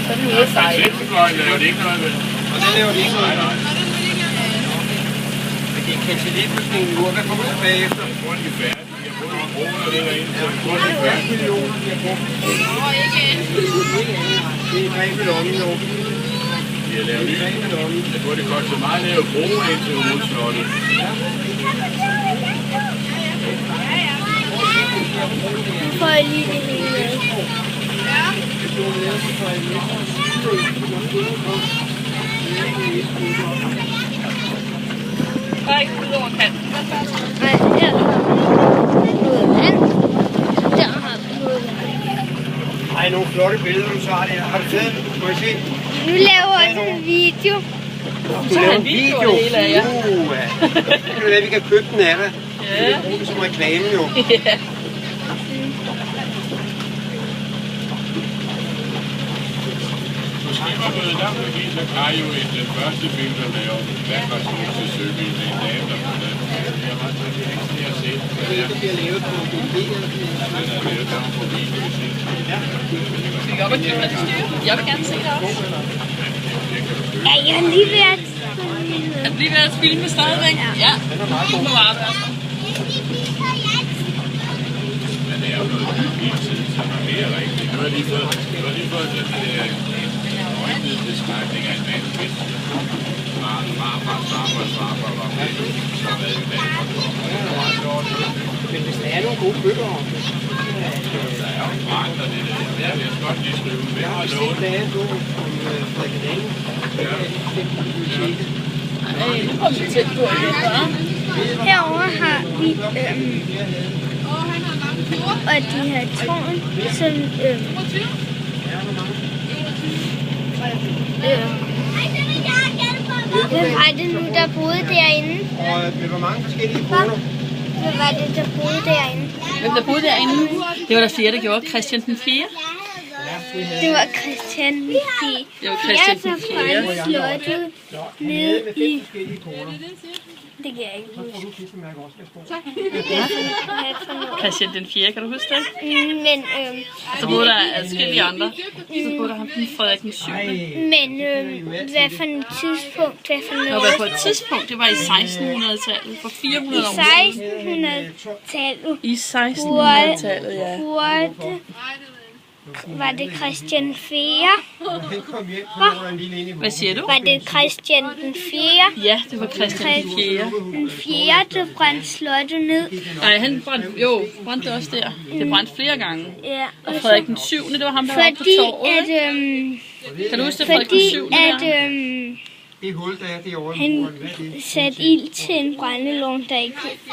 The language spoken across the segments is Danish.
Så er vi ude at sejle. Silkefløjen laver det ikke noget ved. Og det laver det ikke noget. Men det kan se lige pludselig en lur, hvad kommer ud bagefter? Jeg tror, de er færdige. Jeg har fået nogle kroner og det derinde, så jeg tror, de er 70 færdige. millioner, de har brugt. Det er greb i lommen nu. De har lavet nye. Jeg tror, det koster meget ned at bruge ind til hovedslottet. Nu får jeg lige det hele med. Der er ikke ud over kanten. Nej, her har vi noget vand. Der har vi noget vand. Ej, nogle flotte billeder, du tager der. Har du taget dem? Må jeg se? Nu laver jeg også en video. Du laver en video? af det hele af jer. Ja. Kan det være, vi kan købe den af dig? Ja. Vi kan bruge det som reklame jo. Ja. Måske var blevet der, fordi så kan jo i den første film, der laver vandvarsel til Søby. Det er en dame, der får det. Jeg var så det ikke til at se. Det bliver lavet på DVD. Den er lavet der på video. Skal vi op og købe det stykke? Jeg vil gerne se det også. Ja, jeg er lige ved at... Er du lige ved at filme stadigvæk? Ja. Den er meget godt. Men det er jo noget hele tiden, som er mere rigtigt. Nu har lige fået den der øjenvidnesbeskrækning af en mand, hvis farfar var med, så har været i dag for Men hvis der er nogle gode bøger om det, der er jo brand og det der. Jeg vil godt lige skrive, hvem har lovet. der er en bog om frikadellen. Ej, nu kommer vi tæt på det, hva'? Herovre har vi og de her tårn, som hvad var det nu, der boede derinde? Og med hvor mange forskellige kroner. Hvad var det, der boede derinde? Hvem der boede derinde? Det var der flere, der gjorde. Christian den 4. Det var Christian den 4. Det var Christian den Jeg 4. er så slottet ned i... Forskellige kroner. Det kan jeg ikke Så får huske. du klistermærke også, Kasper. Christian den 4, kan du huske det? Men, Så boede der adskillige andre. Så boede der ham den Frederik den 7. men hvad for et tidspunkt? Hvad for Og noget? på et tidspunkt, det var i 1600-tallet, for 400 år I siden. 1600-tallet I 1600-tallet, ja. var det Christian 4. Han kom hjem, så lå der en lille inde i Hvad siger du? Var det Christian den 4. Ja, det var Christian den 4. Den 4. der brændte slottet ned. Nej, han brændte også der. Det brændte flere gange. Ja, Og Frederik den 7. det var ham, der var på fordi torvet, at, ikke? Kan du huske det, Frederik den 7. der? Det hul, der er det over i han muren. Hvad er det? satte ild til en brændelovn,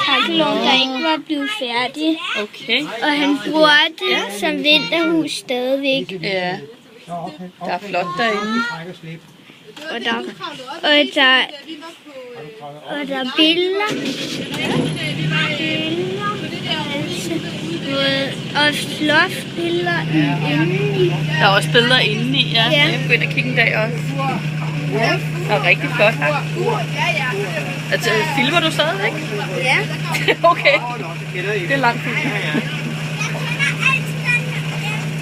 kakkelovn, der ikke var blevet færdig. Okay. Og han bruger det som vinterhus stadigvæk. Ja, der er flot derinde. Træk og slip. Og der er billeder. Og flot-billeder indeni. Der er også billeder indeni, ja. Ja. Jeg vil gå ind og kigge en dag også. Det er rigtig flot her. Altså, filmer du stadigvæk? Ja. Okay, Nå, så kender I det er langt film.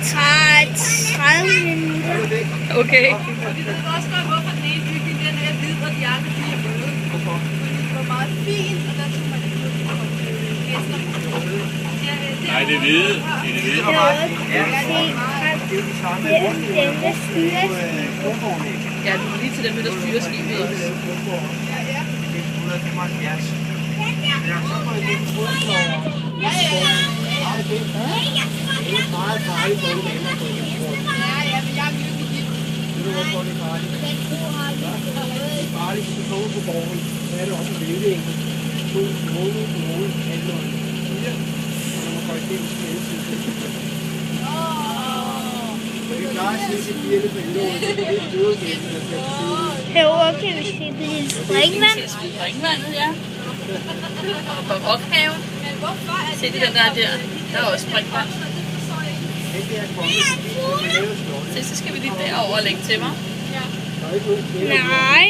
Tager 30 minutter. Okay. Nej, det er hvide. Det er det hvide. Den der styrer Ja, du er lige til dem, der styrer skibet også. 175. Ja, så får jeg lidt fodslår. Det er meget farligt for en dame at gå hjem på. Ved du hvorfor det er farligt? Det er farligt, hvis du kommer på borgen. Så er det også en vælgeengel. 2 måneder på måned, halvånd. 4. Og når man går igennem smeltetid. Vi klarer at se birke på elåen, så det er lidt dødegæsten, der skal forsøge. Herovre kan vi se det lille springvand. Springvandet, ja. Og ophaven. Se det der. Der er også springvand. Se, så skal vi lige derover og lægge til mig. Nej,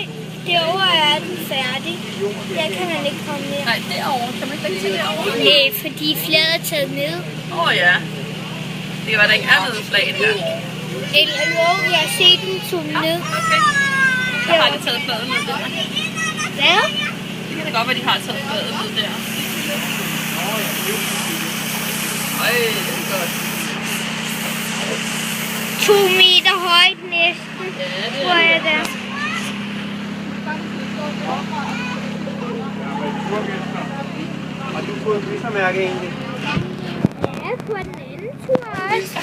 derovre er den færdig. Der kan man ikke komme ned. Nej, derovre. Kan man ikke lægge til derovre? Nej, fordi flaget er taget ned. Ja. Det kan være, der ikke er noget flag der. Eller jo, jeg har set den zoome ned. Okay. Så har de taget fladen ned der. Hvad? Det kan da godt være, de har taget fladen ned der. Øj, det er godt. 2 meter højt næsten, tror jeg der. Har du fået et klistermærke egentlig? Ja, på den anden tur også.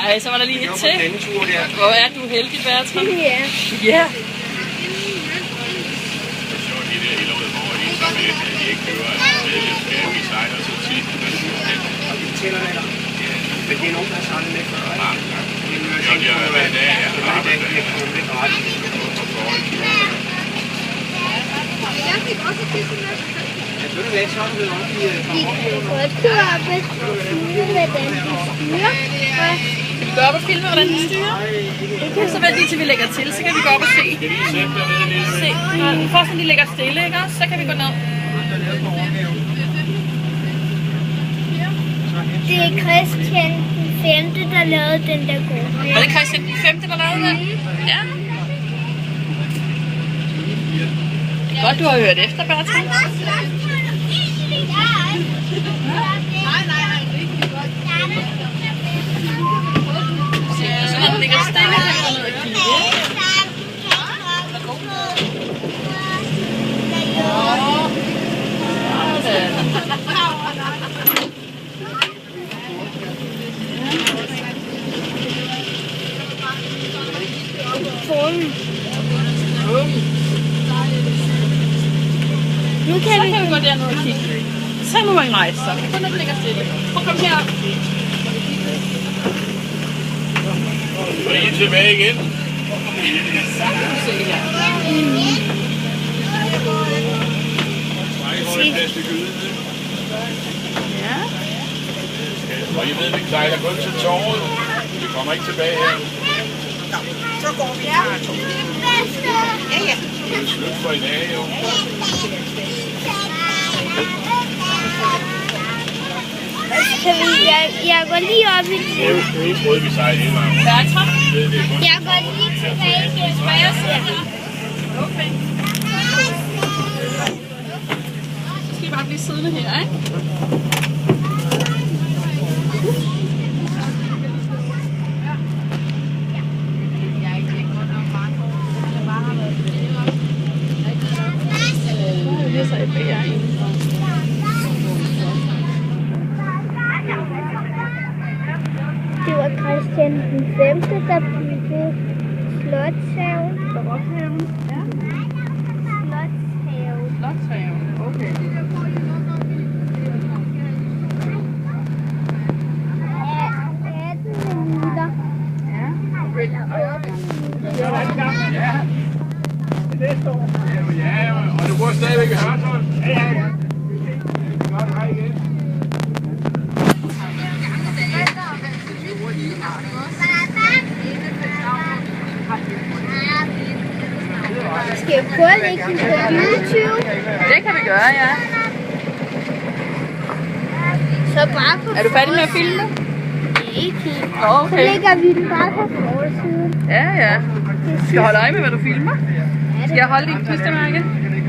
Ej, så var der lige et til. Denne tur der. Hvor er du heldig, Bertram. Ja. Ja. Så de der hele året over, de ikke kører medlemskab i sejler så tit. Og vi tæller eller? Men det er nogen, der har sejlet med før, ikke? Ja, de har været der, ja. Det var i dag, de har kommet med gratis. Jeg fik også kisse med. Ja, ved du hvad, så er du blevet op i Vi kan godt køre op og styre, hvordan de styrer. Kan vi gå op og filme, hvordan de styrer? Så vent lige til vi lægger til, så kan vi gå op og se. Skal lige sætte dernede lidt? Se, først når de ligger stille, ikke også? Så kan vi gå ned. Det er Christian den 5., der lavede den der gode. Var det Christian den 5., der lavede den? Ja. Godt, du har hørt efter, Bertram. Så når den ligger stille, kan vi gå ned og kigge. Nu Så kan vi gå derned og kigge. Så må man rejse sig. Gå ned og ligger stille. Prøv at komme herop. Og I er tilbage igen. Så kan du se her. Ja. Og I ved, vi sejler kun til torvet. Vi kommer ikke tilbage her. Så går vi her. Ja. Det er slut for i dag, jo. Kan vi, jeg går lige op i det. Det er vi sejler hele vejen. Bertram. I ved, det er kun Jeg går lige tilbage igen. Okay. Så skal I bare blive siddende her, ikke? Det var Christian den 5., der byggede Slotshaven. Slothaven. Ja. Slotshaven. Slothaven. Okay. Ja, 18 minutter. Ja. Ja. Ja, og du bor stadigvæk i Hørsholm? Ja. Godt, hej igen. Skal jeg prøve at lægge den på YouTube? Det kan vi gøre, ja. Så bare på Er du færdig med at filme? Ikke helt. Så Okay. lægger vi den bare på forsiden. Ja, ja. Skal jeg holde øje med, hvad du filmer? Skal jeg holde dit klistermærke?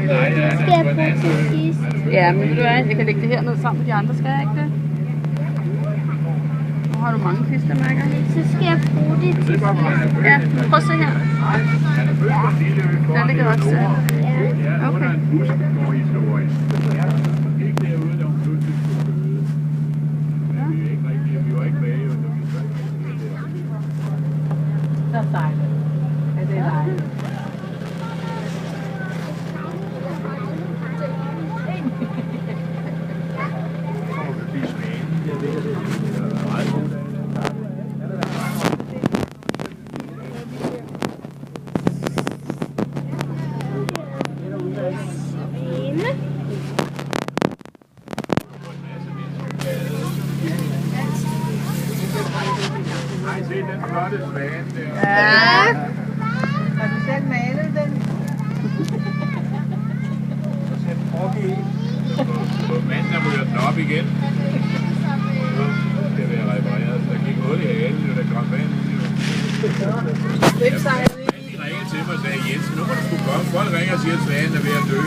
Ja, det skal jeg bruge til sidst. Ja, men ved du hvad? Jeg kan lægge det hernede sammen med de andre, skal jeg ikke det? Nu har du mange klistermærker. Så skal jeg bruge det til sidst. Ja, prøv at se her. Der ligger også. Ja. Okay. Det er dejligt. Ja, det er dejligt. Har I set den flotte svane der? Ja. Har du selv malet den? Så sæt rokke i. På mandag ryger den op igen. Nu skal det være repareret, så der gik hul i halen, og der kom vand ud i De ringede til mig og sagde, Jens, nu må du sgu komme. Folk ringer og siger, at Svanen er ved at dø.